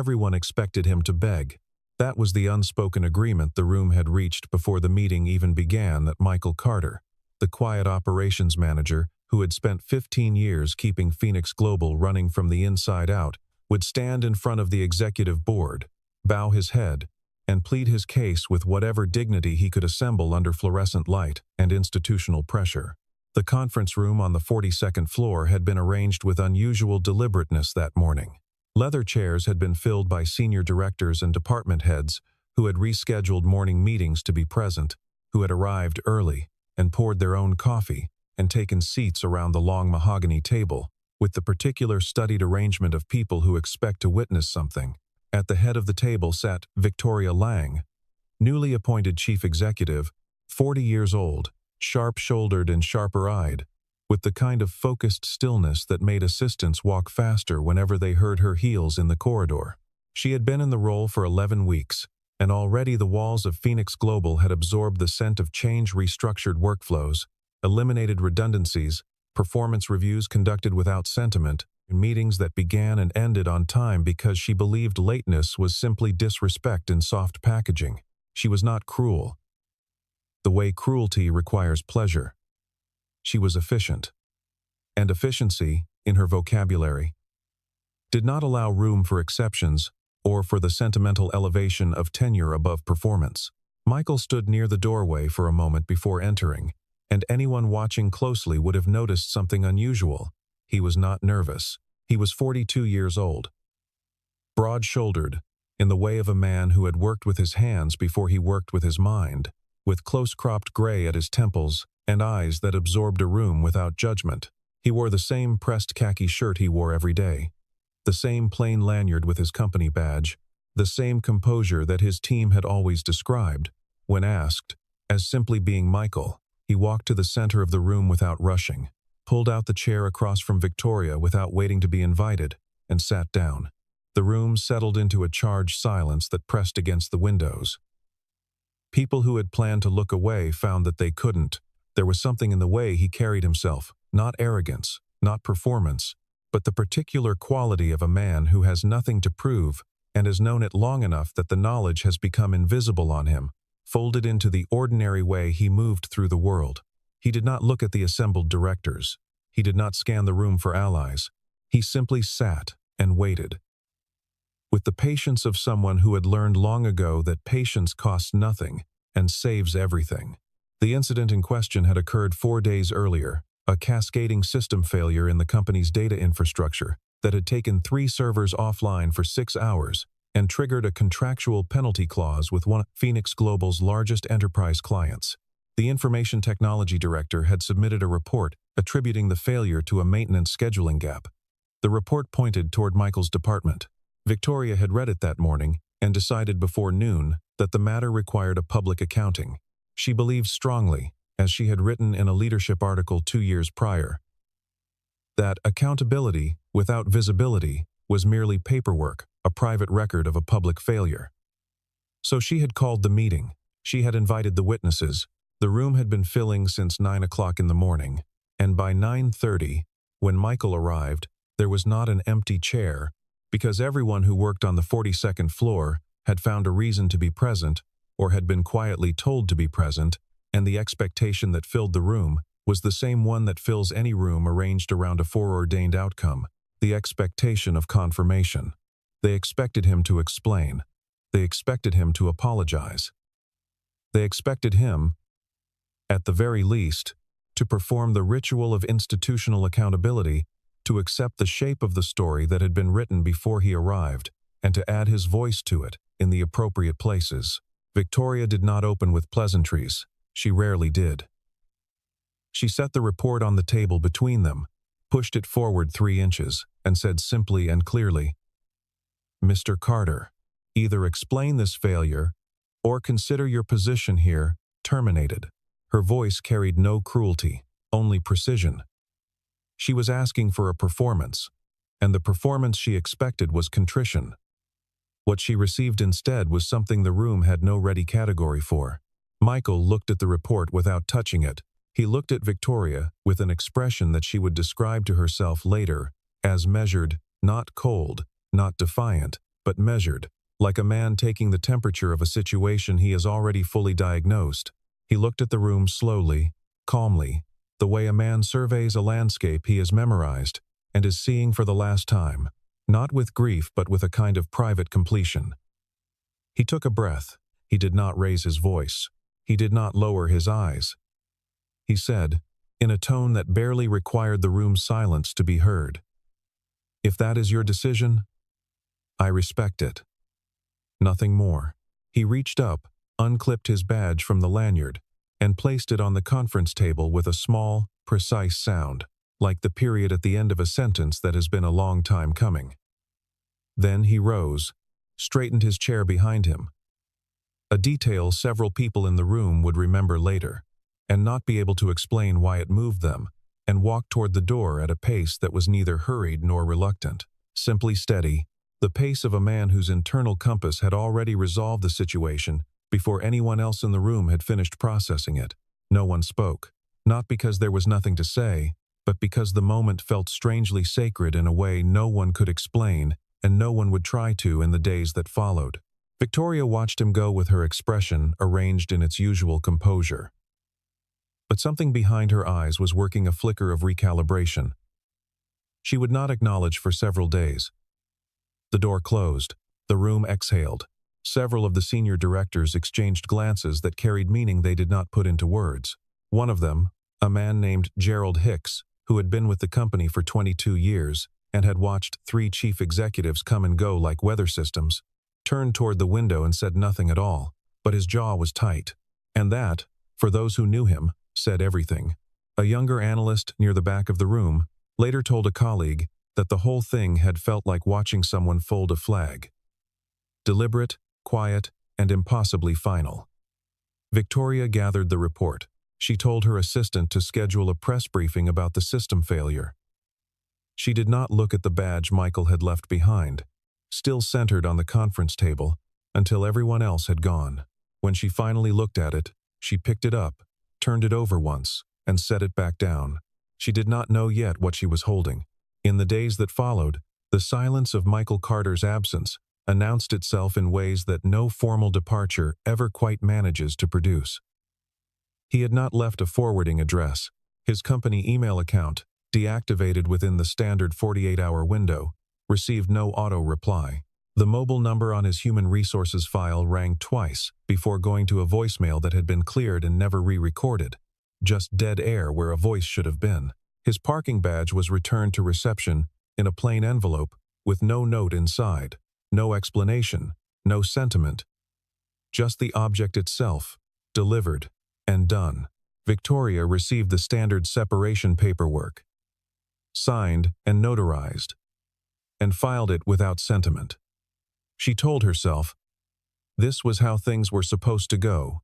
everyone expected him to beg. That was the unspoken agreement the room had reached before the meeting even began, that Michael Carter, the quiet operations manager who had spent 15 years keeping Phoenix Global running from the inside out, would stand in front of the executive board, bow his head, and plead his case with whatever dignity he could assemble under fluorescent light and institutional pressure. The conference room on the 42nd floor had been arranged with unusual deliberateness that morning. Leather chairs had been filled by senior directors and department heads who had rescheduled morning meetings to be present, who had arrived early and poured their own coffee and taken seats around the long mahogany table, with the particular studied arrangement of people who expect to witness something. At the head of the table sat Victoria Lang, newly appointed chief executive, 40 years old, sharp-shouldered and sharper-eyed, with the kind of focused stillness that made assistants walk faster whenever they heard her heels in the corridor. She had been in the role for 11 weeks, and already the walls of Phoenix Global had absorbed the scent of change, restructured workflows, eliminated redundancies, performance reviews conducted without sentiment, and meetings that began and ended on time because she believed lateness was simply disrespect in soft packaging. She was not cruel, the way cruelty requires pleasure. She was efficient. And efficiency, in her vocabulary, did not allow room for exceptions or for the sentimental elevation of tenure above performance. Michael stood near the doorway for a moment before entering, and anyone watching closely would have noticed something unusual. He was not nervous. He was 42 years old. Broad-shouldered, in the way of a man who had worked with his hands before he worked with his mind, with close-cropped gray at his temples and eyes that absorbed a room without judgment. He wore the same pressed khaki shirt he wore every day, the same plain lanyard with his company badge, the same composure that his team had always described. When asked, as simply being Michael, he walked to the center of the room without rushing, pulled out the chair across from Victoria without waiting to be invited, and sat down. The room settled into a charged silence that pressed against the windows. People who had planned to look away found that they couldn't. There was something in the way he carried himself, not arrogance, not performance, but the particular quality of a man who has nothing to prove and has known it long enough that the knowledge has become invisible on him, folded into the ordinary way he moved through the world. He did not look at the assembled directors. He did not scan the room for allies. He simply sat and waited, with the patience of someone who had learned long ago that patience costs nothing and saves everything. The incident in question had occurred 4 days earlier, a cascading system failure in the company's data infrastructure that had taken 3 servers offline for 6 hours and triggered a contractual penalty clause with one of Phoenix Global's largest enterprise clients. The information technology director had submitted a report attributing the failure to a maintenance scheduling gap. The report pointed toward Michael's department. Victoria had read it that morning and decided before noon that the matter required a public accounting. She believed strongly, as she had written in a leadership article 2 years prior, that accountability without visibility was merely paperwork, a private record of a public failure. So she had called the meeting. She had invited the witnesses. The room had been filling since 9 o'clock in the morning, and by 9:30, when Michael arrived, there was not an empty chair, because everyone who worked on the 42nd floor had found a reason to be present or had been quietly told to be present, and the expectation that filled the room was the same one that fills any room arranged around a foreordained outcome, the expectation of confirmation. They expected him to explain. They expected him to apologize. They expected him, at the very least, to perform the ritual of institutional accountability, to accept the shape of the story that had been written before he arrived, and to add his voice to it in the appropriate places. Victoria did not open with pleasantries. She rarely did. She set the report on the table between them, pushed it forward 3 inches, and said simply and clearly, "Mr. Carter, either explain this failure or consider your position here terminated." Her voice carried no cruelty, only precision. She was asking for a performance, and the performance she expected was contrition. What she received instead was something the room had no ready category for. Michael looked at the report without touching it. He looked at Victoria with an expression that she would describe to herself later as measured, not cold, not defiant, but measured, like a man taking the temperature of a situation he has already fully diagnosed. He looked at the room slowly, calmly, the way a man surveys a landscape he has memorized and is seeing for the last time, not with grief but with a kind of private completion. He took a breath. He did not raise his voice. He did not lower his eyes. He said, in a tone that barely required the room's silence to be heard, "If that is your decision, I respect it." Nothing more. He reached up, unclipped his badge from the lanyard, and placed it on the conference table with a small, precise sound, like the period at the end of a sentence that has been a long time coming. Then he rose, straightened his chair behind him, a detail several people in the room would remember later, and not be able to explain why it moved them, and walked toward the door at a pace that was neither hurried nor reluctant, simply steady, the pace of a man whose internal compass had already resolved the situation before anyone else in the room had finished processing it. No one spoke, not because there was nothing to say, but because the moment felt strangely sacred in a way no one could explain and no one would try to in the days that followed. Victoria watched him go with her expression arranged in its usual composure. But something behind her eyes was working a flicker of recalibration. She would not acknowledge for several days. The door closed. The room exhaled. Several of the senior directors exchanged glances that carried meaning they did not put into words. One of them, a man named Gerald Hicks, who had been with the company for 22 years and had watched 3 chief executives come and go like weather systems, turned toward the window and said nothing at all, but his jaw was tight. And that, for those who knew him, said everything. A younger analyst near the back of the room later told a colleague that the whole thing had felt like watching someone fold a flag. Deliberate, quiet, and impossibly final. Victoria gathered the report. She told her assistant to schedule a press briefing about the system failure. She did not look at the badge Michael had left behind, still centered on the conference table, until everyone else had gone. When she finally looked at it, she picked it up, turned it over once, and set it back down. She did not know yet what she was holding. In the days that followed, the silence of Michael Carter's absence announced itself in ways that no formal departure ever quite manages to produce. He had not left a forwarding address. His company email account, deactivated within the standard 48-hour window, received no auto-reply. The mobile number on his human resources file rang twice before going to a voicemail that had been cleared and never re-recorded. Just dead air where a voice should have been. His parking badge was returned to reception in a plain envelope with no note inside, no explanation, no sentiment. Just the object itself, delivered and done. Victoria received the standard separation paperwork, signed and notarized, and filed it without sentiment. She told herself, this was how things were supposed to go.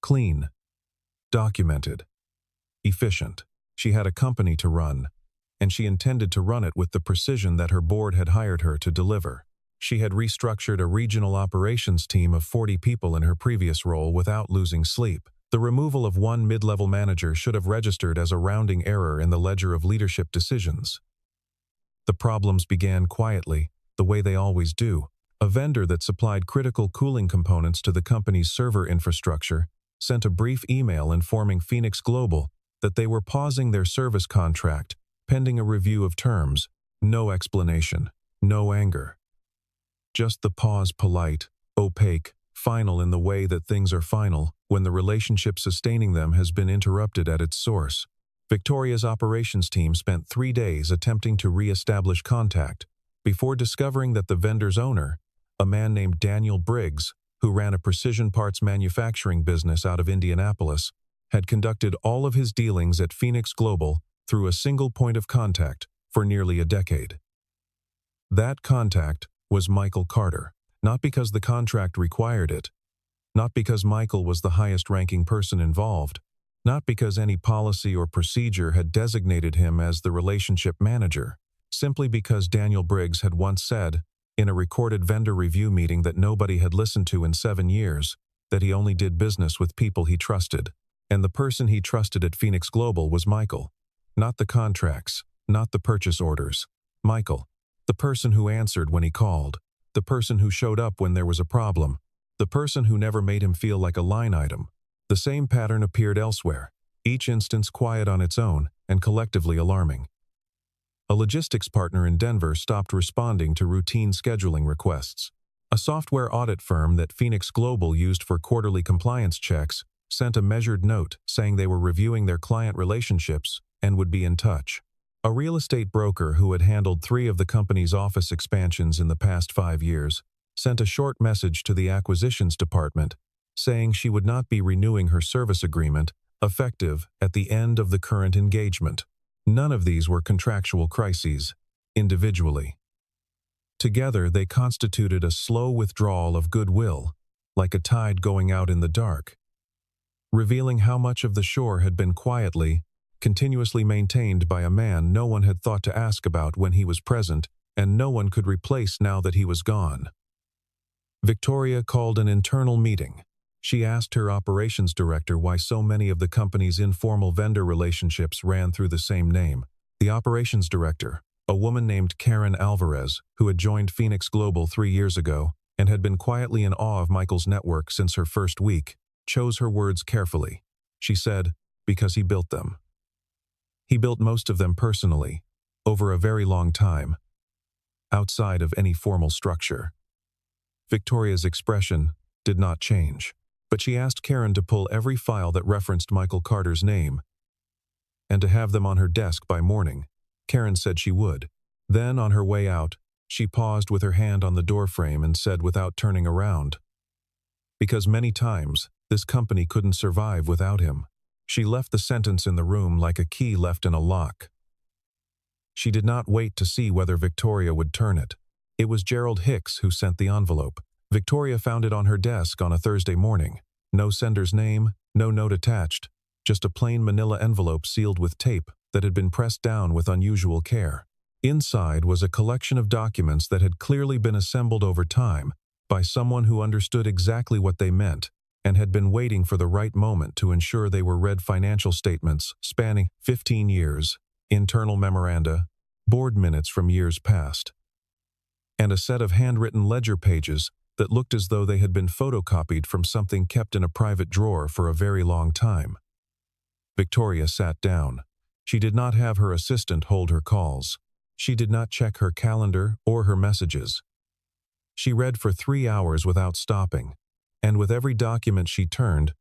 Clean, documented, efficient. She had a company to run, and she intended to run it with the precision that her board had hired her to deliver. She had restructured a regional operations team of 40 people in her previous role without losing sleep. The removal of one mid-level manager should have registered as a rounding error in the ledger of leadership decisions. The problems began quietly, the way they always do. A vendor that supplied critical cooling components to the company's server infrastructure sent a brief email informing Phoenix Global that they were pausing their service contract pending a review of terms. No explanation, no anger. Just the pause, polite, opaque, final in the way that things are final when the relationship sustaining them has been interrupted at its source. Victoria's operations team spent 3 days attempting to re-establish contact before discovering that the vendor's owner, a man named Daniel Briggs, who ran a precision parts manufacturing business out of Indianapolis, had conducted all of his dealings at Phoenix Global through a single point of contact for nearly a decade. That contact was Michael Carter, not because the contract required it, not because Michael was the highest-ranking person involved, not because any policy or procedure had designated him as the relationship manager, simply because Daniel Briggs had once said, in a recorded vendor review meeting that nobody had listened to in 7 years, that he only did business with people he trusted. And the person he trusted at Phoenix Global was Michael. Not the contracts, not the purchase orders. Michael, the person who answered when he called. the person who showed up when there was a problem, the person who never made him feel like a line item. The same pattern appeared elsewhere, each instance quiet on its own and collectively alarming. A logistics partner in Denver stopped responding to routine scheduling requests. A software audit firm that Phoenix Global used for quarterly compliance checks sent a measured note saying they were reviewing their client relationships and would be in touch. A real estate broker who had handled 3 of the company's office expansions in the past 5 years sent a short message to the acquisitions department saying she would not be renewing her service agreement effective at the end of the current engagement. None of these were contractual crises, individually. Together, they constituted a slow withdrawal of goodwill, like a tide going out in the dark, revealing how much of the shore had been quietly, continuously maintained by a man no one had thought to ask about when he was present, and no one could replace now that he was gone. Victoria called an internal meeting. She asked her operations director why so many of the company's informal vendor relationships ran through the same name. The operations director, a woman named Karen Alvarez, who had joined Phoenix Global 3 years ago and had been quietly in awe of Michael's network since her first week, chose her words carefully. She said, because he built them. He built most of them personally, over a very long time, outside of any formal structure. Victoria's expression did not change, but she asked Karen to pull every file that referenced Michael Carter's name and to have them on her desk by morning. Karen said she would. Then, on her way out, she paused with her hand on the doorframe and said without turning around, because many times, this company couldn't survive without him. She left the sentence in the room like a key left in a lock. She did not wait to see whether Victoria would turn it. It was Gerald Hicks who sent the envelope. Victoria found it on her desk on a Thursday morning. No sender's name, no note attached, just a plain manila envelope sealed with tape that had been pressed down with unusual care. Inside was a collection of documents that had clearly been assembled over time by someone who understood exactly what they meant and had been waiting for the right moment to ensure they were read. Financial statements spanning 15 years, internal memoranda, board minutes from years past, and a set of handwritten ledger pages that looked as though they had been photocopied from something kept in a private drawer for a very long time. Victoria sat down. She did not have her assistant hold her calls. She did not check her calendar or her messages. She read for 3 hours without stopping, and with every document she turned,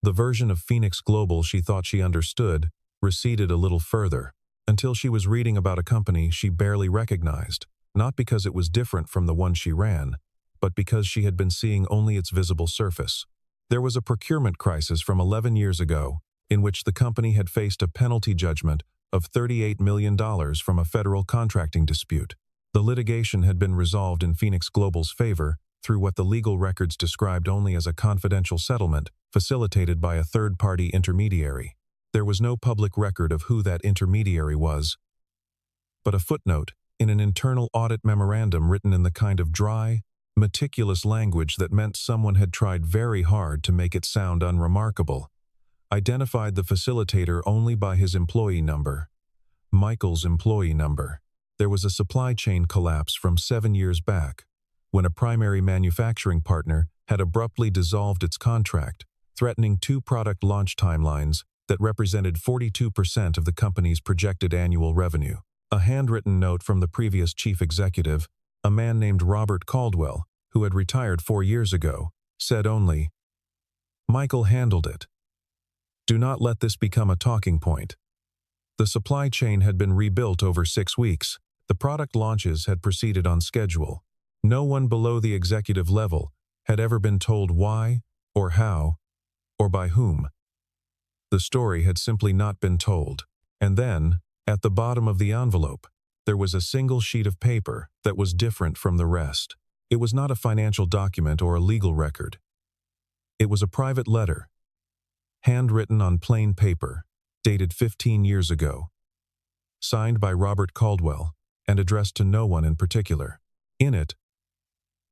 the version of Phoenix Global she thought she understood receded a little further, until she was reading about a company she barely recognized, not because it was different from the one she ran, but because she had been seeing only its visible surface. There was a procurement crisis from 11 years ago, in which the company had faced a penalty judgment of $38 million from a federal contracting dispute. The litigation had been resolved in Phoenix Global's favor through what the legal records described only as a confidential settlement facilitated by a third-party intermediary. There was no public record of who that intermediary was, but a footnote in an internal audit memorandum written in the kind of dry, meticulous language that meant someone had tried very hard to make it sound unremarkable, identified the facilitator only by his employee number, Michael's employee number. There was a supply chain collapse from 7 years back, when a primary manufacturing partner had abruptly dissolved its contract, threatening 2 product launch timelines that represented 42% of the company's projected annual revenue. A handwritten note from the previous chief executive, a man named Robert Caldwell, who had retired 4 years ago, said only, "Michael handled it. Do not let this become a talking point." The supply chain had been rebuilt over 6 weeks. The product launches had proceeded on schedule. No one below the executive level had ever been told why, or how, or by whom. The story had simply not been told. And then, at the bottom of the envelope, there was a single sheet of paper that was different from the rest. It was not a financial document or a legal record. It was a private letter, handwritten on plain paper, dated 15 years ago, signed by Robert Caldwell, and addressed to no one in particular. In it,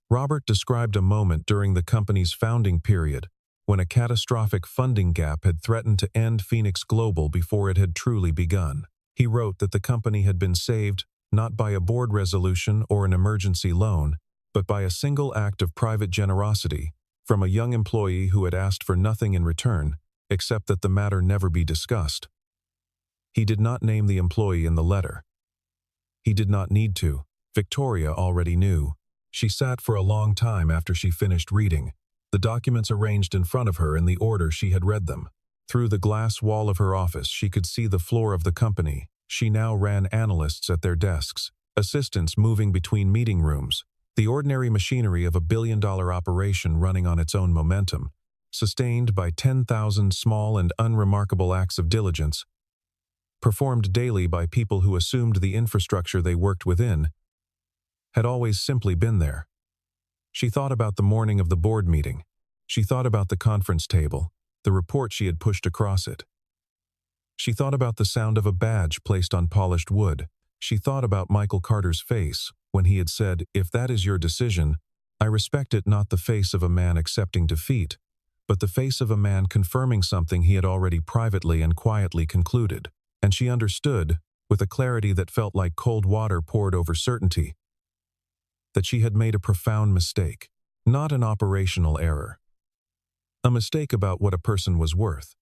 Robert described a moment during the company's founding period when a catastrophic funding gap had threatened to end Phoenix Global before it had truly begun. He wrote that the company had been saved not by a board resolution or an emergency loan, but by a single act of private generosity from a young employee who had asked for nothing in return except that the matter never be discussed. He did not name the employee in the letter. He did not need to. Victoria already knew. She sat for a long time after she finished reading, the documents arranged in front of her in the order she had read them. Through the glass wall of her office, she could see the floor of the company. She now ran analysts at their desks, assistants moving between meeting rooms, the ordinary machinery of a billion-dollar operation running on its own momentum, sustained by 10,000 small and unremarkable acts of diligence, performed daily by people who assumed the infrastructure they worked within had always simply been there. She thought about the morning of the board meeting. She thought about the conference table, the report she had pushed across it. She thought about the sound of a badge placed on polished wood. She thought about Michael Carter's face when he had said, "If that is your decision, I respect it," not the face of a man accepting defeat, but the face of a man confirming something he had already privately and quietly concluded. And she understood, with a clarity that felt like cold water poured over certainty, that she had made a profound mistake, not an operational error. A mistake about what a person was worth,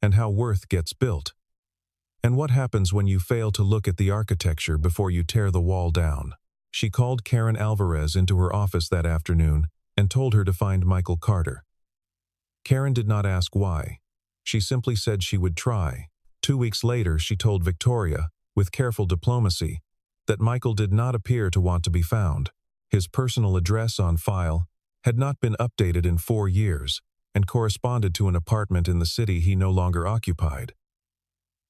and how worth gets built, and what happens when you fail to look at the architecture before you tear the wall down. She called Karen Alvarez into her office that afternoon and told her to find Michael Carter. Karen did not ask why. She simply said she would try. 2 weeks later, she told Victoria, with careful diplomacy, that Michael did not appear to want to be found. His personal address on file had not been updated in 4 years and corresponded to an apartment in the city he no longer occupied.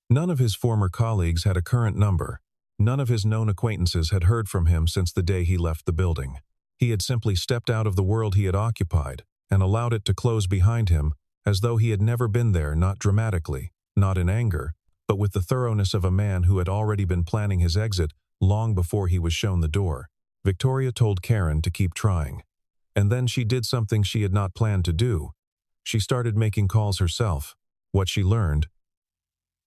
None of his former colleagues had a current number. None of his known acquaintances had heard from him since the day he left the building. He had simply stepped out of the world he had occupied and allowed it to close behind him as though he had never been there, not dramatically, not in anger, but with the thoroughness of a man who had already been planning his exit long before he was shown the door. Victoria told Karen to keep trying. And then she did something she had not planned to do. She started making calls herself. What she learned,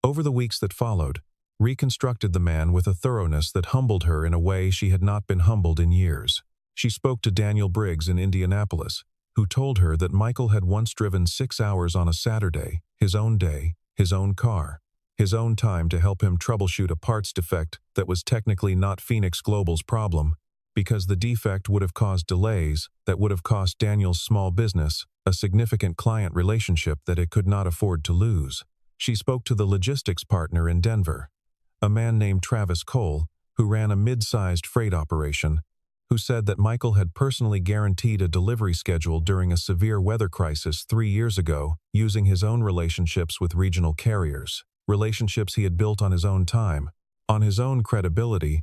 over the weeks that followed, reconstructed the man with a thoroughness that humbled her in a way she had not been humbled in years. She spoke to Daniel Briggs in Indianapolis, who told her that Michael had once driven 6 hours on a Saturday, his own day, his own car, his own time to help him troubleshoot a parts defect that was technically not Phoenix Global's problem, because the defect would have caused delays that would have cost Daniel's small business a significant client relationship that it could not afford to lose. She spoke to the logistics partner in Denver, a man named Travis Cole, who ran a mid-sized freight operation, who said that Michael had personally guaranteed a delivery schedule during a severe weather crisis 3 years ago using his own relationships with regional carriers, relationships he had built on his own time, on his own credibility,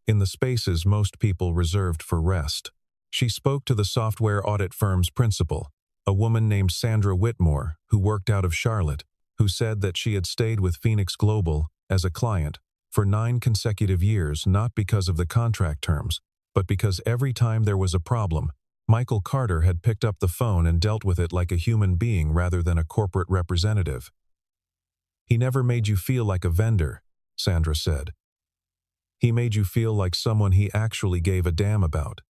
in the spaces most people reserved for rest. She spoke to the software audit firm's principal, a woman named Sandra Whitmore, who worked out of Charlotte, who said that she had stayed with Phoenix Global as a client for 9 consecutive years, not because of the contract terms, but because every time there was a problem, Michael Carter had picked up the phone and dealt with it like a human being rather than a corporate representative. "He never made you feel like a vendor," Sandra said. "He made you feel like someone he actually gave a damn about."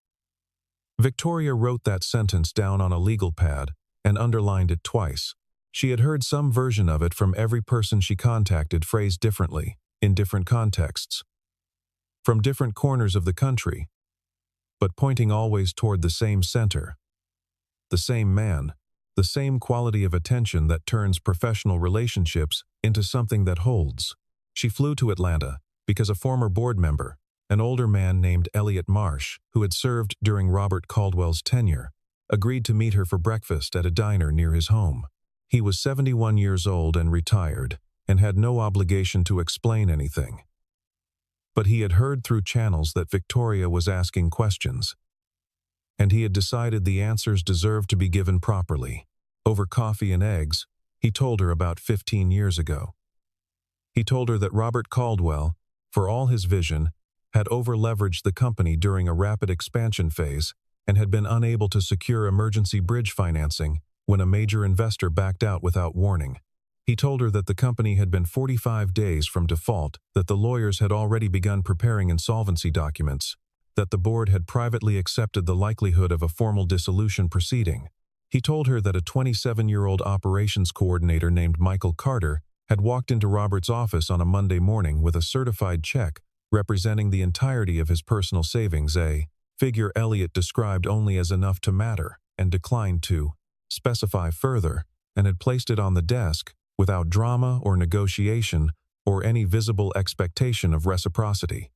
Victoria wrote that sentence down on a legal pad and underlined it twice. She had heard some version of it from every person she contacted, phrased differently, in different contexts, from different corners of the country, but pointing always toward the same center. The same man, the same quality of attention that turns professional relationships into something that holds. She flew to Atlanta because a former board member, an older man named Elliot Marsh, who had served during Robert Caldwell's tenure, agreed to meet her for breakfast at a diner near his home. He was 71 years old and retired, and had no obligation to explain anything. But he had heard through channels that Victoria was asking questions, and he had decided the answers deserved to be given properly. Over coffee and eggs, he told her about 15 years ago. He told her that Robert Caldwell, for all his vision, had over-leveraged the company during a rapid expansion phase and had been unable to secure emergency bridge financing when a major investor backed out without warning. He told her that the company had been 45 days from default, that the lawyers had already begun preparing insolvency documents, that the board had privately accepted the likelihood of a formal dissolution proceeding. He told her that a 27-year-old operations coordinator named Michael Carter had walked into Robert's office on a Monday morning with a certified check representing the entirety of his personal savings, a figure Elliot described only as enough to matter, and declined to specify further, and had placed it on the desk without drama or negotiation or any visible expectation of reciprocity.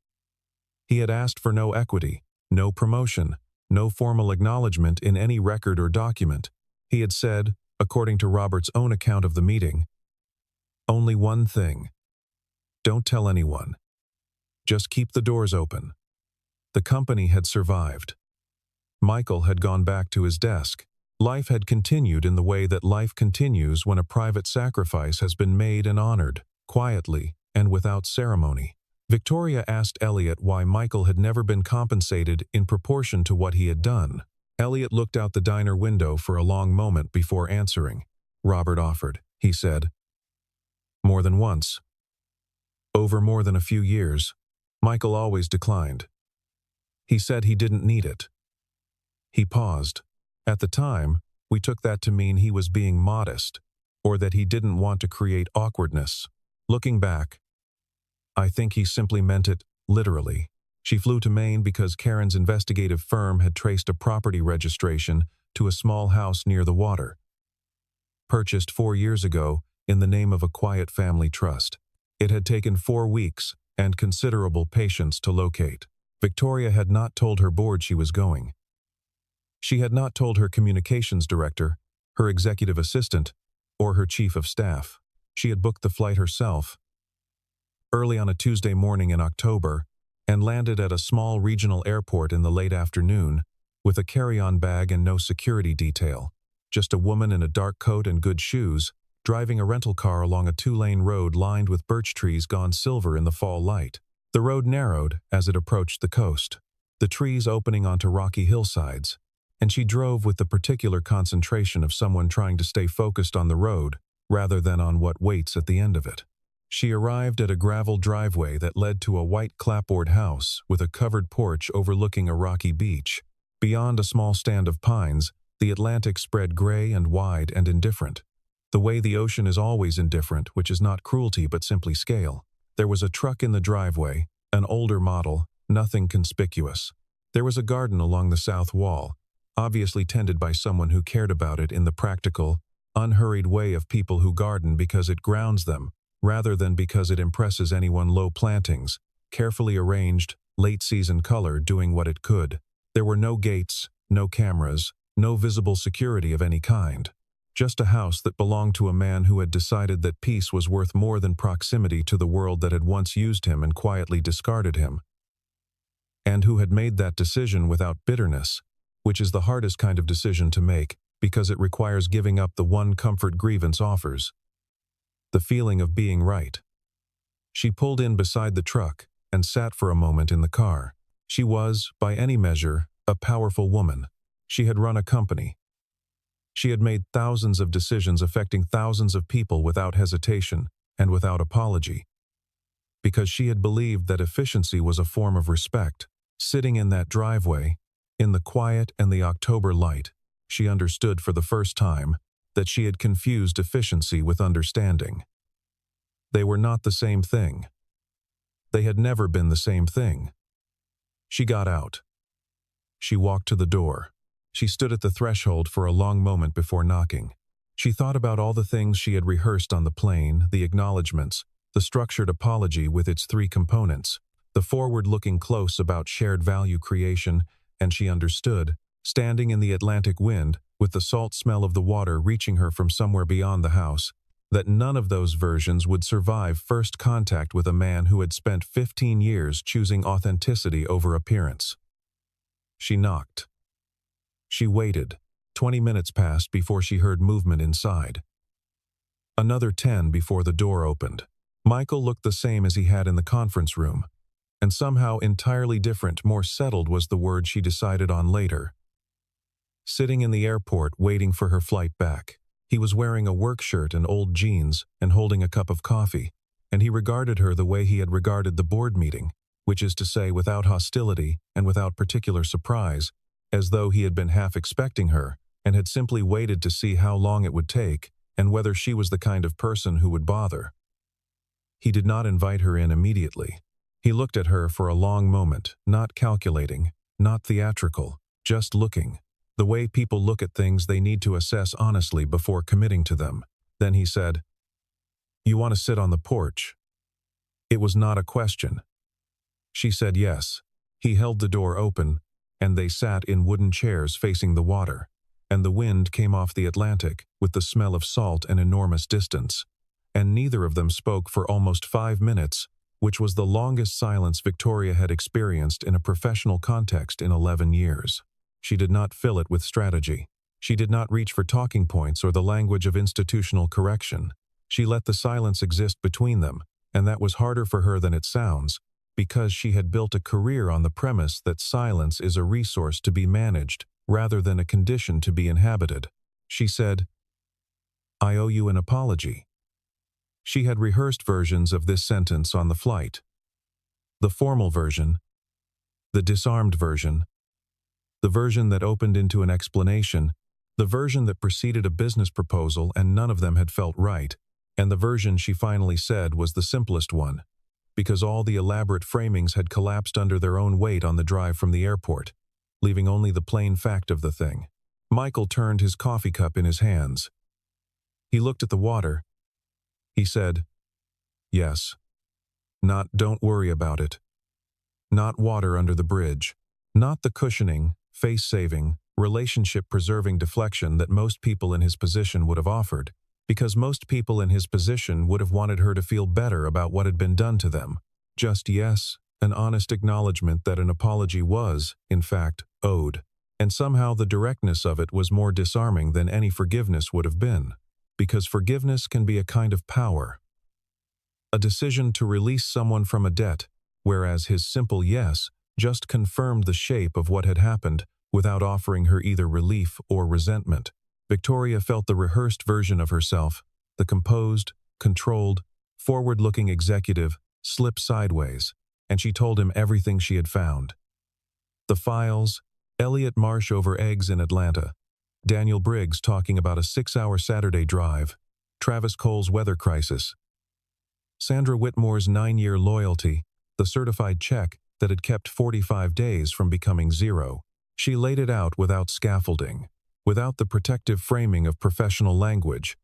He had asked for no equity, no promotion, no formal acknowledgement in any record or document. He had said, according to Robert's own account of the meeting, only one thing: don't tell anyone. Just keep the doors open. The company had survived. Michael had gone back to his desk. Life had continued in the way that life continues when a private sacrifice has been made and honored, quietly and without ceremony. Victoria asked Elliot why Michael had never been compensated in proportion to what he had done. Elliot looked out the diner window for a long moment before answering. Robert offered, he said. More than once. Over more than a few years. Michael always declined. He said he didn't need it. He paused. At the time, we took that to mean he was being modest, or that he didn't want to create awkwardness. Looking back, I think he simply meant it literally. She flew to Maine because Karen's investigative firm had traced a property registration to a small house near the water, purchased 4 years ago in the name of a quiet family trust. It had taken 4 weeks and considerable patience to locate. Victoria had not told her board she was going. She had not told her communications director, her executive assistant, or her chief of staff. She had booked the flight herself, early on a Tuesday morning in October, and landed at a small regional airport in the late afternoon, with a carry-on bag and no security detail. Just a woman in a dark coat and good shoes, driving a rental car along a 2-lane road lined with birch trees gone silver in the fall light. The road narrowed as it approached the coast, the trees opening onto rocky hillsides, and she drove with the particular concentration of someone trying to stay focused on the road rather than on what waits at the end of it. She arrived at a gravel driveway that led to a white clapboard house with a covered porch overlooking a rocky beach. Beyond a small stand of pines, the Atlantic spread gray and wide and indifferent. The way the ocean is always indifferent, which is not cruelty but simply scale. There was a truck in the driveway, an older model, nothing conspicuous. There was a garden along the south wall, obviously tended by someone who cared about it in the practical, unhurried way of people who garden because it grounds them, rather than because it impresses anyone. Low plantings, carefully arranged, late-season color doing what it could. There were no gates, no cameras, no visible security of any kind. Just a house that belonged to a man who had decided that peace was worth more than proximity to the world that had once used him and quietly discarded him. And who had made that decision without bitterness, which is the hardest kind of decision to make because it requires giving up the one comfort grievance offers: the feeling of being right. She pulled in beside the truck and sat for a moment in the car. She was, by any measure, a powerful woman. She had run a company. She had made thousands of decisions affecting thousands of people without hesitation and without apology. Because she had believed that efficiency was a form of respect. Sitting in that driveway, in the quiet and the October light, she understood for the first time that she had confused efficiency with understanding. They were not the same thing. They had never been the same thing. She got out. She walked to the door. She stood at the threshold for a long moment before knocking. She thought about all the things she had rehearsed on the plane, the acknowledgments, the structured apology with its 3 components, the forward-looking close about shared value creation, and she understood, standing in the Atlantic wind, with the salt smell of the water reaching her from somewhere beyond the house, that none of those versions would survive first contact with a man who had spent 15 years choosing authenticity over appearance. She knocked. She waited. 20 minutes passed before she heard movement inside. Another 10 before the door opened. Michael looked the same as he had in the conference room, and somehow entirely different, more settled was the word she decided on later. Sitting in the airport waiting for her flight back. He was wearing a work shirt and old jeans and holding a cup of coffee, and he regarded her the way he had regarded the board meeting, which is to say without hostility and without particular surprise, as though he had been half expecting her and had simply waited to see how long it would take and whether she was the kind of person who would bother. He did not invite her in immediately. He looked at her for a long moment, not calculating, not theatrical, just looking, the way people look at things they need to assess honestly before committing to them. Then he said, "You want to sit on the porch?" It was not a question. She said yes. He held the door open, and they sat in wooden chairs facing the water, and the wind came off the Atlantic with the smell of salt and enormous distance, and neither of them spoke for almost 5 minutes, which was the longest silence Victoria had experienced in a professional context in 11 years. She did not fill it with strategy. She did not reach for talking points or the language of institutional correction. She let the silence exist between them, and that was harder for her than it sounds, because she had built a career on the premise that silence is a resource to be managed rather than a condition to be inhabited. She said, "I owe you an apology." She had rehearsed versions of this sentence on the flight. The formal version, the disarmed version, the version that opened into an explanation, the version that preceded a business proposal and none of them had felt right, and the version she finally said was the simplest one, because all the elaborate framings had collapsed under their own weight on the drive from the airport, leaving only the plain fact of the thing. Michael turned his coffee cup in his hands. He looked at the water. He said, "Yes. Not don't worry about it. Not water under the bridge. Not the cushioning, face-saving, relationship-preserving deflection that most people in his position would have offered, because most people in his position would have wanted her to feel better about what had been done to them. Just yes, an honest acknowledgement that an apology was, in fact, owed. And somehow the directness of it was more disarming than any forgiveness would have been, because forgiveness can be a kind of power. A decision to release someone from a debt, whereas his simple yes just confirmed the shape of what had happened without offering her either relief or resentment. Victoria felt the rehearsed version of herself, the composed, controlled, forward-looking executive, slip sideways, and she told him everything she had found. The files, Elliot Marsh over eggs in Atlanta, Daniel Briggs talking about a 6-hour Saturday drive, Travis Cole's weather crisis, Sandra Whitmore's 9-year loyalty, the certified check that had kept 45 days from becoming 0. She laid it out without scaffolding, without the protective framing of professional language.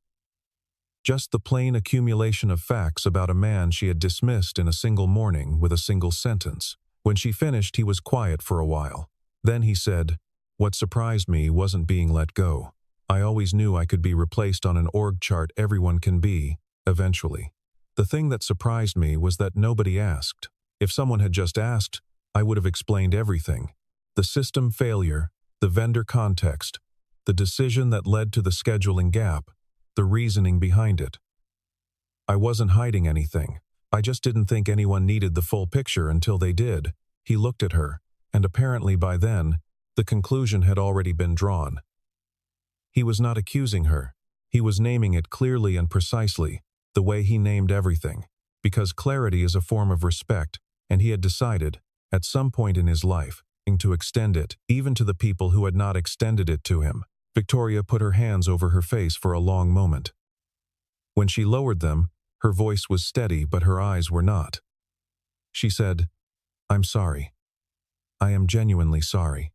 Just the plain accumulation of facts about a man she had dismissed in a single morning with a single sentence. When she finished, he was quiet for a while. Then he said, "What surprised me wasn't being let go. I always knew I could be replaced on an org chart. Everyone can be, eventually. The thing that surprised me was that nobody asked. If someone had just asked, I would have explained everything. The system failure, the vendor context, the decision that led to the scheduling gap, the reasoning behind it. I wasn't hiding anything. I just didn't think anyone needed the full picture until they did." He looked at her, and apparently by then, the conclusion had already been drawn. He was not accusing her. He was naming it clearly and precisely, the way he named everything, because clarity is a form of respect, and he had decided, at some point in his life, to extend it, even to the people who had not extended it to him. Victoria put her hands over her face for a long moment. When she lowered them, her voice was steady, but her eyes were not. She said, "I'm sorry. I am genuinely sorry."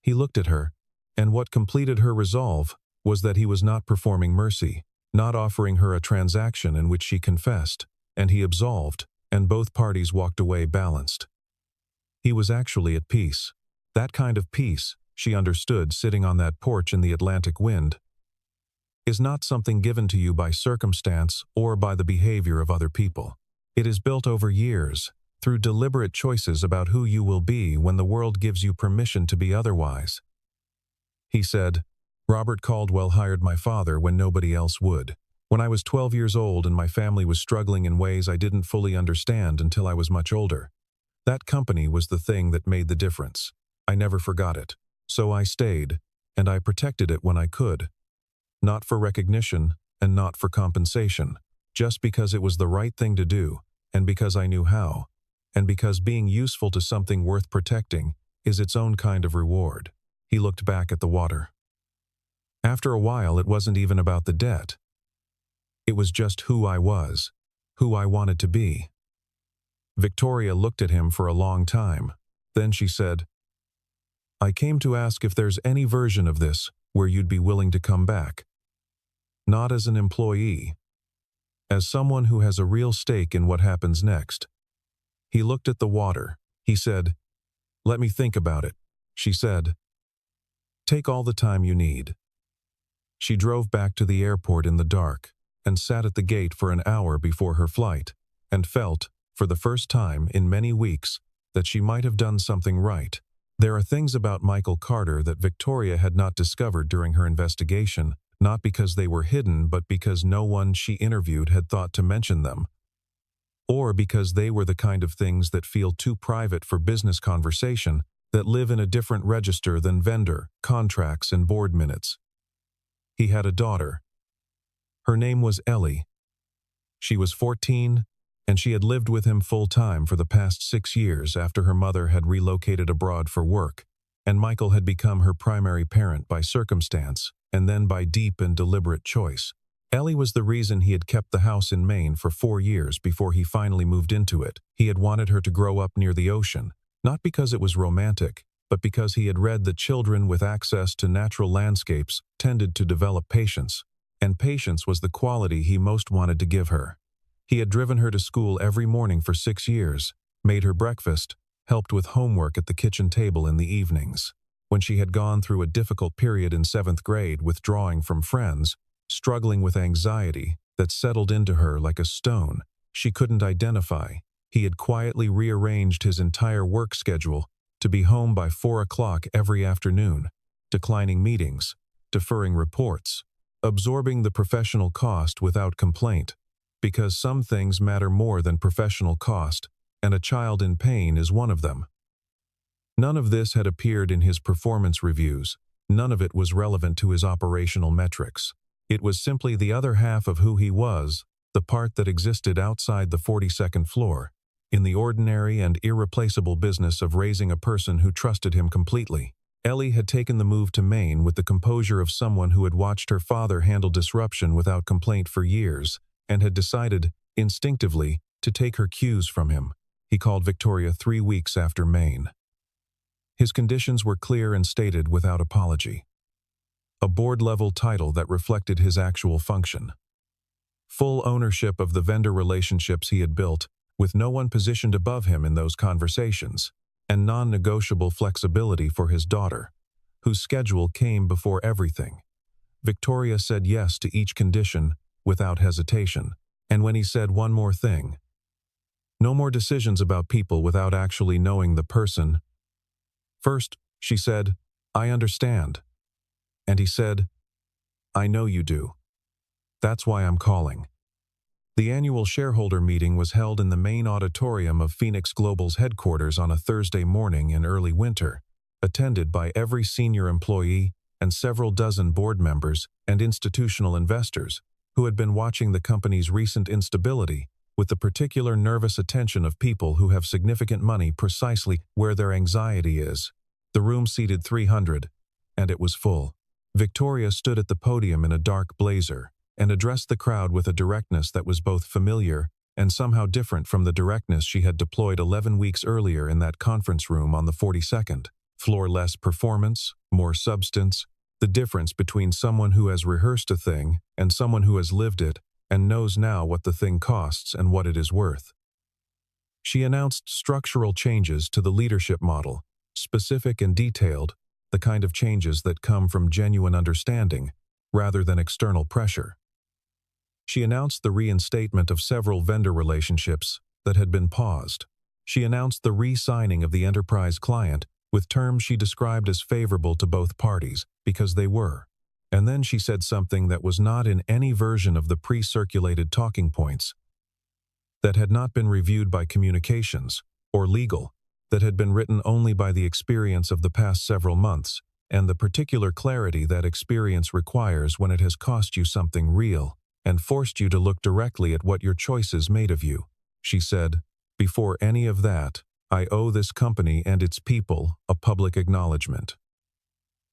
He looked at her, and what completed her resolve was that he was not performing mercy, not offering her a transaction in which she confessed, and he absolved, and both parties walked away balanced. He was actually at peace. That kind of peace, she understood sitting on that porch in the Atlantic wind, is not something given to you by circumstance or by the behavior of other people. It is built over years, through deliberate choices about who you will be when the world gives you permission to be otherwise. He said, "Robert Caldwell hired my father when nobody else would. When I was 12 years old and my family was struggling in ways I didn't fully understand until I was much older. That company was the thing that made the difference. I never forgot it. So I stayed, and I protected it when I could. Not for recognition, and not for compensation. Just because it was the right thing to do, and because I knew how. and because being useful to something worth protecting is its own kind of reward. He looked back at the water. After a while, it wasn't even about the debt. It was just who I was, who I wanted to be. Victoria looked at him for a long time. Then she said, "I came to ask if there's any version of this where you'd be willing to come back. Not as an employee. As someone who has a real stake in what happens next." He looked at the water. He said, "Let me think about it." She said, "Take all the time you need." She drove back to the airport in the dark and sat at the gate for an hour before her flight and felt, for the first time in many weeks, that she might have done something right. There are things about Michael Carter that Victoria had not discovered during her investigation, not because they were hidden but because no one she interviewed had thought to mention them, or because they were the kind of things that feel too private for business conversation, that live in a different register than vendor, contracts, and board minutes. He had a daughter. Her name was Ellie. She was 14, and she had lived with him full-time for the past 6 years after her mother had relocated abroad for work, and Michael had become her primary parent by circumstance, and then by deep and deliberate choice. Ellie was the reason he had kept the house in Maine for 4 years before he finally moved into it. He had wanted her to grow up near the ocean, not because it was romantic, but because he had read that children with access to natural landscapes tended to develop patience, and patience was the quality he most wanted to give her. He had driven her to school every morning for 6 years, made her breakfast, helped with homework at the kitchen table in the evenings. When she had gone through a difficult period in 7th grade, withdrawing from friends, struggling with anxiety that settled into her like a stone she couldn't identify, he had quietly rearranged his entire work schedule to be home by 4 o'clock every afternoon, declining meetings, deferring reports, absorbing the professional cost without complaint, because some things matter more than professional cost, and a child in pain is one of them. None of this had appeared in his performance reviews. None of it was relevant to his operational metrics. It was simply the other half of who he was, the part that existed outside the 42nd floor, in the ordinary and irreplaceable business of raising a person who trusted him completely. Ellie had taken the move to Maine with the composure of someone who had watched her father handle disruption without complaint for years, and had decided, instinctively, to take her cues from him. He called Victoria 3 weeks after Maine. His conditions were clear and stated without apology. A board-level title that reflected his actual function. Full ownership of the vendor relationships he had built, with no one positioned above him in those conversations, and non-negotiable flexibility for his daughter, whose schedule came before everything. Victoria said yes to each condition without hesitation, and when he said one more thing, no more decisions about people without actually knowing the person. First, she said, "I understand." And he said, "I know you do. That's why I'm calling." The annual shareholder meeting was held in the main auditorium of Phoenix Global's headquarters on a Thursday morning in early winter, attended by every senior employee and several dozen board members and institutional investors who had been watching the company's recent instability with the particular nervous attention of people who have significant money precisely where their anxiety is. The room seated 300, and it was full. Victoria stood at the podium in a dark blazer and addressed the crowd with a directness that was both familiar and somehow different from the directness she had deployed 11 weeks earlier in that conference room on the 42nd floor. Less performance, more substance, the difference between someone who has rehearsed a thing and someone who has lived it and knows now what the thing costs and what it is worth. She announced structural changes to the leadership model, specific and detailed, the kind of changes that come from genuine understanding, rather than external pressure. She announced the reinstatement of several vendor relationships that had been paused. She announced the re-signing of the enterprise client with terms she described as favorable to both parties, because they were. And then she said something that was not in any version of the pre-circulated talking points, that had not been reviewed by communications or legal, that had been written only by the experience of the past several months, and the particular clarity that experience requires when it has cost you something real and forced you to look directly at what your choices made of you. She said, Before any of that, I owe this company and its people a public acknowledgement.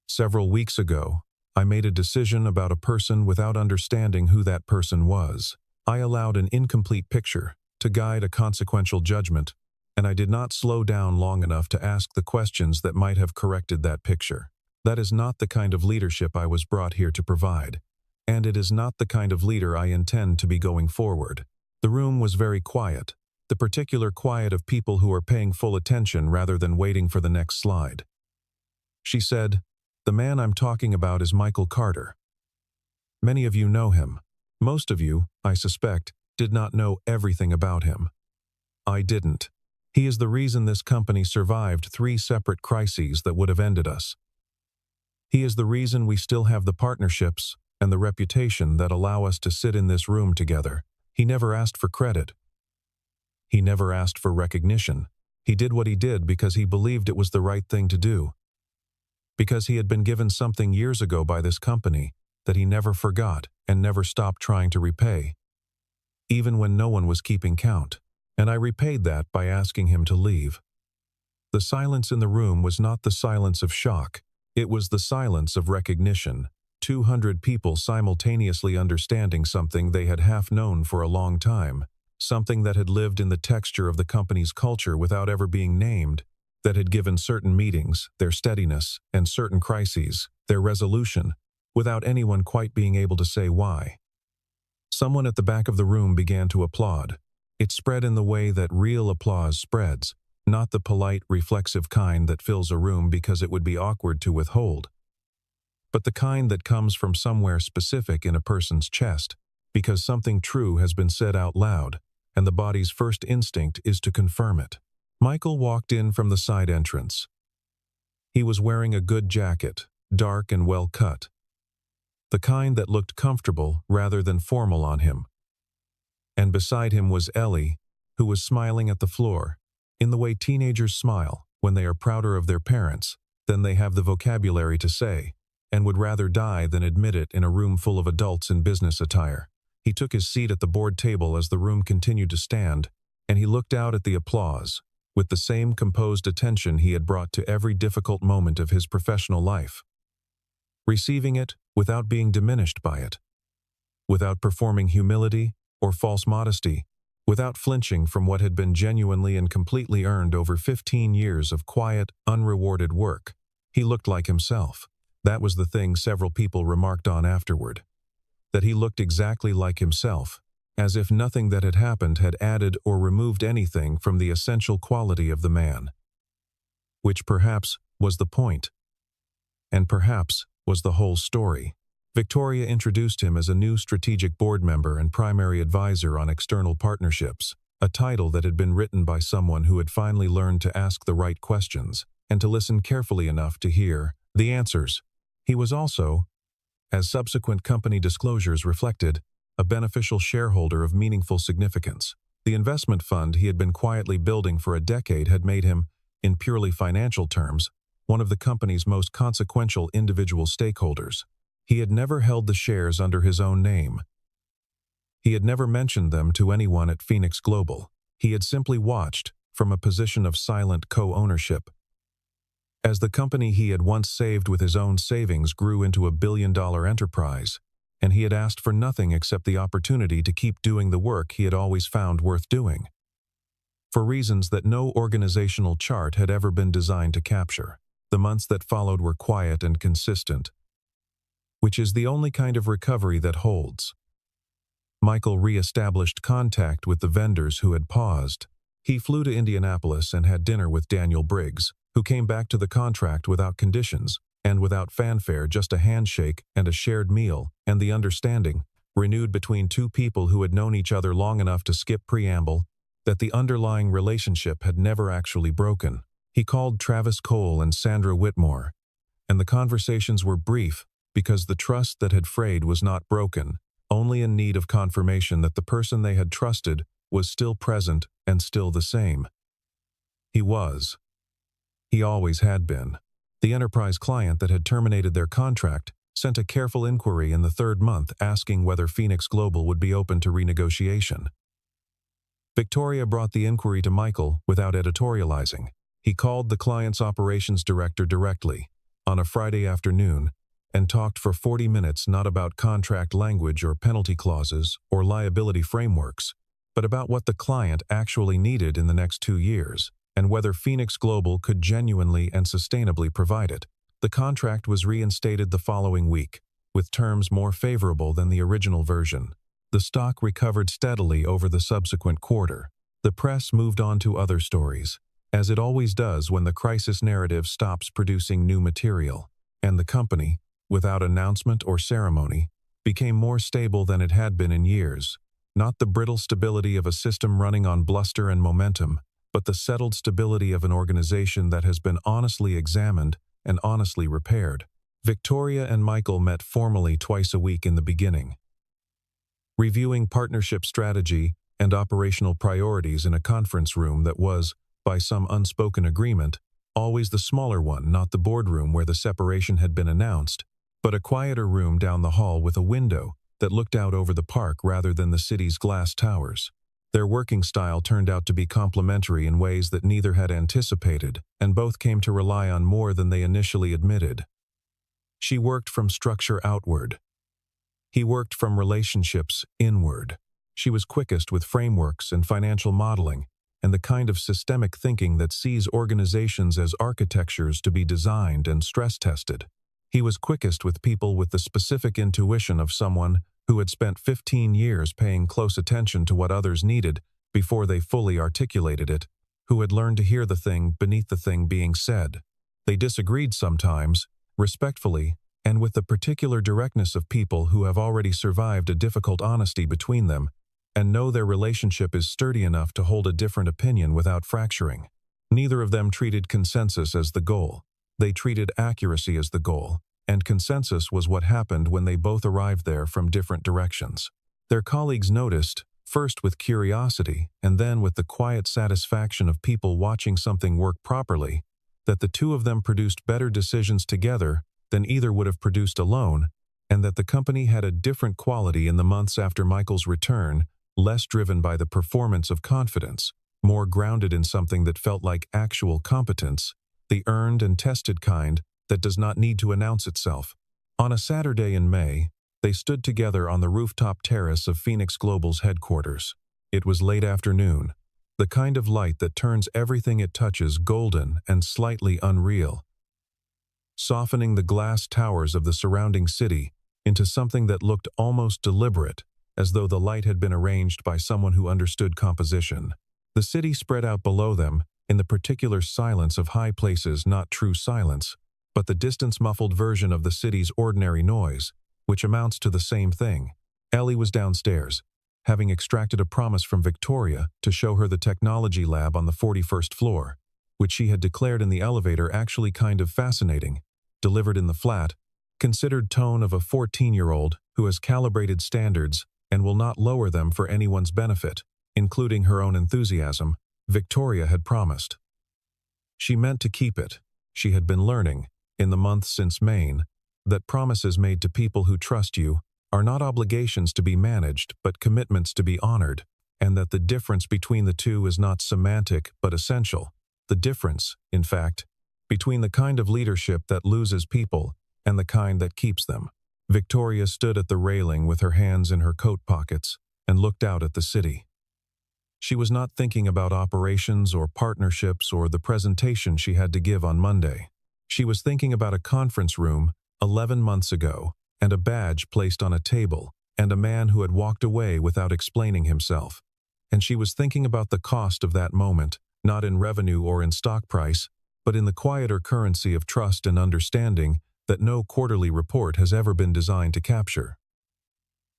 Several weeks ago, I made a decision about a person without understanding who that person was. I allowed an incomplete picture to guide a consequential judgment, and I did not slow down long enough to ask the questions that might have corrected that picture. That is not the kind of leadership I was brought here to provide, and it is not the kind of leader I intend to be going forward. The room was very quiet, the particular quiet of people who are paying full attention rather than waiting for the next slide. She said, "The man I'm talking about is Michael Carter. Many of you know him. Most of you, I suspect, did not know everything about him. I didn't. He is the reason this company survived 3 separate crises that would have ended us. He is the reason we still have the partnerships and the reputation that allow us to sit in this room together. He never asked for credit. He never asked for recognition. He did what he did because he believed it was the right thing to do. Because he had been given something years ago by this company that he never forgot and never stopped trying to repay, even when no one was keeping count. And I repaid that by asking him to leave." The silence in the room was not the silence of shock. It was the silence of recognition. 200 people simultaneously understanding something they had half known for a long time, something that had lived in the texture of the company's culture without ever being named, that had given certain meetings their steadiness and certain crises their resolution, without anyone quite being able to say why. Someone at the back of the room began to applaud. It spread in the way that real applause spreads, not the polite, reflexive kind that fills a room because it would be awkward to withhold, but the kind that comes from somewhere specific in a person's chest, because something true has been said out loud, and the body's first instinct is to confirm it. Michael walked in from the side entrance. He was wearing a good jacket, dark and well cut, the kind that looked comfortable rather than formal on him. And beside him was Ellie, who was smiling at the floor, in the way teenagers smile when they are prouder of their parents than they have the vocabulary to say, and would rather die than admit it in a room full of adults in business attire. He took his seat at the board table as the room continued to stand, and he looked out at the applause, with the same composed attention he had brought to every difficult moment of his professional life, receiving it without being diminished by it, without performing humility or false modesty, without flinching from what had been genuinely and completely earned over 15 years of quiet, unrewarded work. He looked like himself. That was the thing several people remarked on afterward. That he looked exactly like himself, as if nothing that had happened had added or removed anything from the essential quality of the man. Which perhaps was the point, and perhaps was the whole story. Victoria introduced him as a new strategic board member and primary advisor on external partnerships, a title that had been written by someone who had finally learned to ask the right questions and to listen carefully enough to hear the answers. He was also, as subsequent company disclosures reflected, a beneficial shareholder of meaningful significance. The investment fund he had been quietly building for a decade had made him, in purely financial terms, one of the company's most consequential individual stakeholders. He had never held the shares under his own name. He had never mentioned them to anyone at Phoenix Global. He had simply watched from a position of silent co-ownership as the company he had once saved with his own savings grew into a billion-dollar enterprise, and he had asked for nothing except the opportunity to keep doing the work he had always found worth doing, for reasons that no organizational chart had ever been designed to capture. The months that followed were quiet and consistent, which is the only kind of recovery that holds. Michael re-established contact with the vendors who had paused. He flew to Indianapolis and had dinner with Daniel Briggs, who came back to the contract without conditions, and without fanfare, just a handshake and a shared meal, and the understanding, renewed between two people who had known each other long enough to skip preamble, that the underlying relationship had never actually broken. He called Travis Cole and Sandra Whitmore, and the conversations were brief because the trust that had frayed was not broken, only in need of confirmation that the person they had trusted was still present and still the same. He was. He always had been. The enterprise client that had terminated their contract sent a careful inquiry in the 3rd month asking whether Phoenix Global would be open to renegotiation. Victoria brought the inquiry to Michael without editorializing. He called the client's operations director directly, on a Friday afternoon, and talked for 40 minutes not about contract language or penalty clauses or liability frameworks, but about what the client actually needed in the next 2 years, and whether Phoenix Global could genuinely and sustainably provide it. The contract was reinstated the following week, with terms more favorable than the original version. The stock recovered steadily over the subsequent quarter. The press moved on to other stories, as it always does when the crisis narrative stops producing new material, and the company, without announcement or ceremony, became more stable than it had been in years. Not the brittle stability of a system running on bluster and momentum, but the settled stability of an organization that has been honestly examined and honestly repaired. Victoria and Michael met formally twice a week in the beginning, reviewing partnership strategy and operational priorities in a conference room that was, by some unspoken agreement, always the smaller one, not the boardroom where the separation had been announced, but a quieter room down the hall with a window that looked out over the park rather than the city's glass towers. Their working style turned out to be complementary in ways that neither had anticipated, and both came to rely on more than they initially admitted. She worked from structure outward. He worked from relationships inward. She was quickest with frameworks and financial modeling, and the kind of systemic thinking that sees organizations as architectures to be designed and stress-tested. He was quickest with people with the specific intuition of someone who had spent 15 years paying close attention to what others needed before they fully articulated it, who had learned to hear the thing beneath the thing being said. They disagreed sometimes, respectfully, and with the particular directness of people who have already survived a difficult honesty between them and know their relationship is sturdy enough to hold a different opinion without fracturing. Neither of them treated consensus as the goal. They treated accuracy as the goal, and consensus was what happened when they both arrived there from different directions. Their colleagues noticed, first with curiosity and then with the quiet satisfaction of people watching something work properly, that the two of them produced better decisions together than either would have produced alone, and that the company had a different quality in the months after Michael's return, less driven by the performance of confidence, more grounded in something that felt like actual competence, the earned and tested kind that does not need to announce itself. On a Saturday in May, they stood together on the rooftop terrace of Phoenix Global's headquarters. It was late afternoon, the kind of light that turns everything it touches golden and slightly unreal, softening the glass towers of the surrounding city into something that looked almost deliberate, as though the light had been arranged by someone who understood composition. The city spread out below them, in the particular silence of high places, not true silence, but the distance-muffled version of the city's ordinary noise, which amounts to the same thing. Ellie was downstairs, having extracted a promise from Victoria to show her the technology lab on the 41st floor, which she had declared in the elevator actually kind of fascinating, delivered in the flat, considered tone of a 14-year-old who has calibrated standards and will not lower them for anyone's benefit, including her own enthusiasm. Victoria had promised. She meant to keep it. She had been learning, in the months since Maine, that promises made to people who trust you are not obligations to be managed but commitments to be honored, and that the difference between the two is not semantic but essential. The difference, in fact, between the kind of leadership that loses people and the kind that keeps them. Victoria stood at the railing with her hands in her coat pockets and looked out at the city. She was not thinking about operations or partnerships or the presentation she had to give on Monday. She was thinking about a conference room 11 months ago and a badge placed on a table and a man who had walked away without explaining himself. And she was thinking about the cost of that moment, not in revenue or in stock price, but in the quieter currency of trust and understanding that no quarterly report has ever been designed to capture.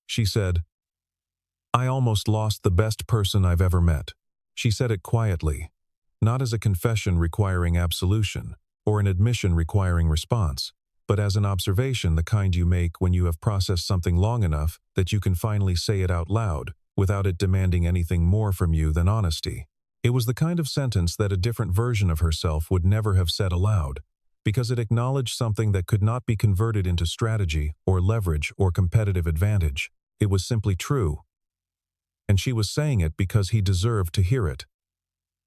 She said, "I almost lost the best person I've ever met." She said it quietly, not as a confession requiring absolution or an admission requiring response, but as an observation, the kind you make when you have processed something long enough that you can finally say it out loud without it demanding anything more from you than honesty. It was the kind of sentence that a different version of herself would never have said aloud, because it acknowledged something that could not be converted into strategy or leverage or competitive advantage. It was simply true. and she was saying it because he deserved to hear it,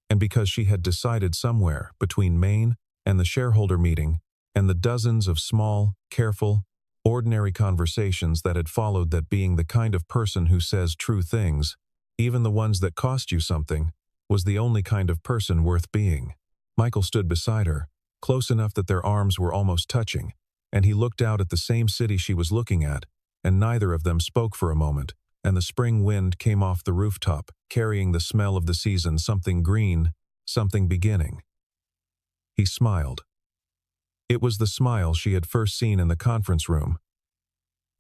and because she had decided somewhere between Maine and the shareholder meeting and the dozens of small, careful, ordinary conversations that had followed that being the kind of person who says true things, even the ones that cost you something, was the only kind of person worth being. Michael stood beside her, close enough that their arms were almost touching, and he looked out at the same city she was looking at, and neither of them spoke for a moment, and the spring wind came off the rooftop, carrying the smell of the season, something green, something beginning. He smiled. It was the smile she had first seen in the conference room.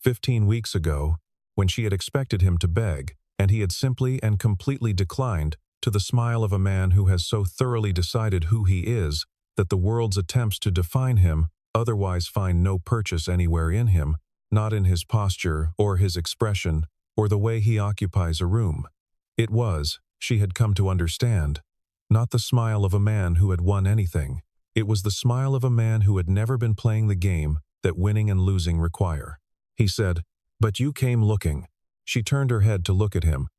15 weeks ago, when she had expected him to beg, and he had simply and completely declined, to the smile of a man who has so thoroughly decided who he is that the world's attempts to define him otherwise find no purchase anywhere in him, not in his posture or his expression or the way he occupies a room. It was, she had come to understand, not the smile of a man who had won anything. It was the smile of a man who had never been playing the game that winning and losing require. He said, "But you came looking." She turned her head to look at him.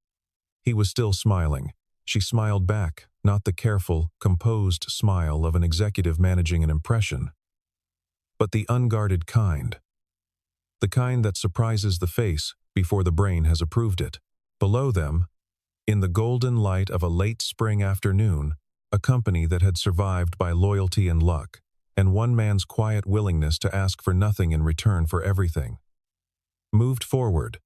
He was still smiling. She smiled back, not the careful, composed smile of an executive managing an impression, but the unguarded kind. The kind that surprises the face before the brain has approved it. Below them, in the golden light of a late spring afternoon, a company that had survived by loyalty and luck, and one man's quiet willingness to ask for nothing in return for everything, moved forward.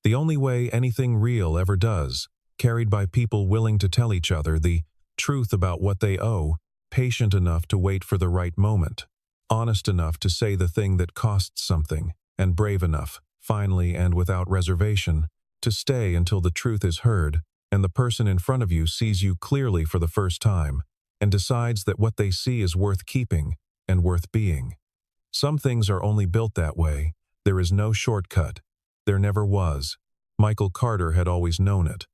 The only way anything real ever does, carried by people willing to tell each other the truth about what they owe, patient enough to wait for the right moment, honest enough to say the thing that costs something, and brave enough, finally and without reservation, to stay until the truth is heard and the person in front of you sees you clearly for the first time and decides that what they see is worth keeping and worth being. Some things are only built that way. There is no shortcut. There never was. Michael Carter had always known it.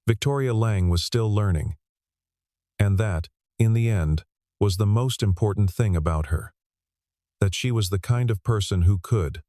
Victoria Lang was still learning. And that, in the end, was the most important thing about her. That she was the kind of person who could,